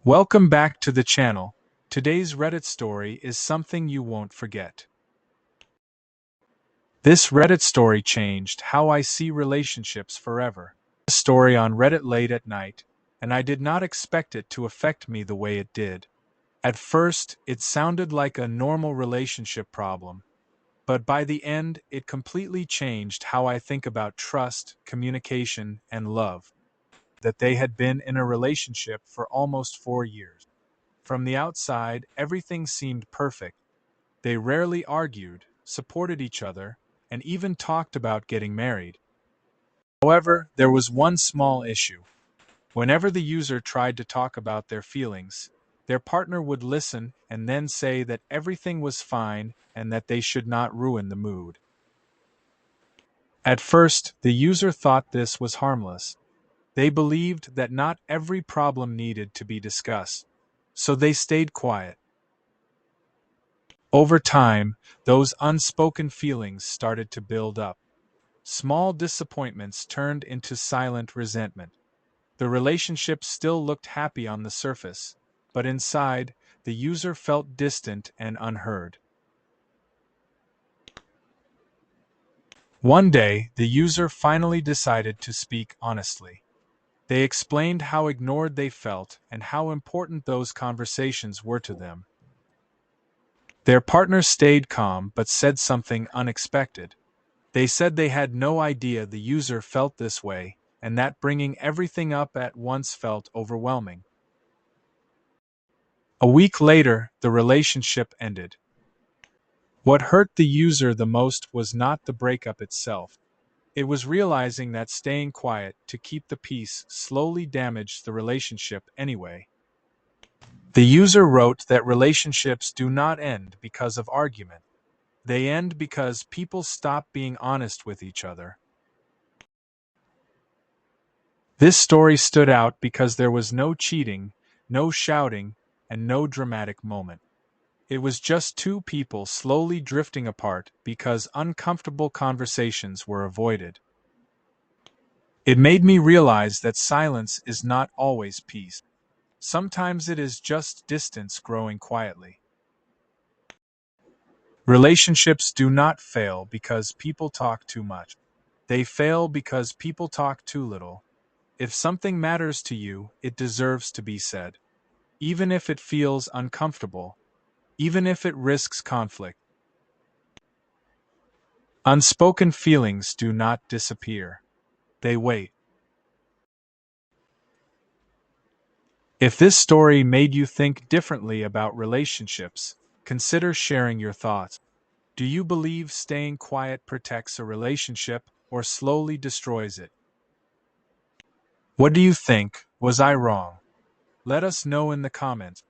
Welcome back to the channel. Today's Reddit story is something you won't forget. This Reddit story changed how I see relationships forever. A story on Reddit late at night, and I did not expect it to affect me the way it did. At first, it sounded like a normal relationship problem, but by the end, it completely changed how I think about trust, communication, and love. That they had been in a relationship for almost 4 years. From the outside, everything seemed perfect. They rarely argued, supported each other, and even talked about getting married. However, there was one small issue. Whenever the user tried to talk about their feelings, their partner would listen and then say that everything was fine and that they should not ruin the mood. At first, the user thought this was harmless. They believed that not every problem needed to be discussed, so they stayed quiet. Over time, those unspoken feelings started to build up. Small disappointments turned into silent resentment. The relationship still looked happy on the surface, but inside, the user felt distant and unheard. One day, the user finally decided to speak honestly. They explained how ignored they felt and how important those conversations were to them. Their partner stayed calm but said something unexpected. They said they had no idea the user felt this way, and that bringing everything up at once felt overwhelming. A week later, the relationship ended. What hurt the user the most was not the breakup itself. It was realizing that staying quiet to keep the peace slowly damaged the relationship anyway. The user wrote that relationships do not end because of argument. They end because people stop being honest with each other. This story stood out because there was no cheating, no shouting, and no dramatic moment. It was just two people slowly drifting apart because uncomfortable conversations were avoided. It made me realize that silence is not always peace. Sometimes it is just distance growing quietly. Relationships do not fail because people talk too much. They fail because people talk too little. If something matters to you, it deserves to be said. Even if it feels uncomfortable, even if it risks conflict. Unspoken feelings do not disappear. They wait. If this story made you think differently about relationships, consider sharing your thoughts. Do you believe staying quiet protects a relationship or slowly destroys it? What do you think? Was I wrong? Let us know in the comments.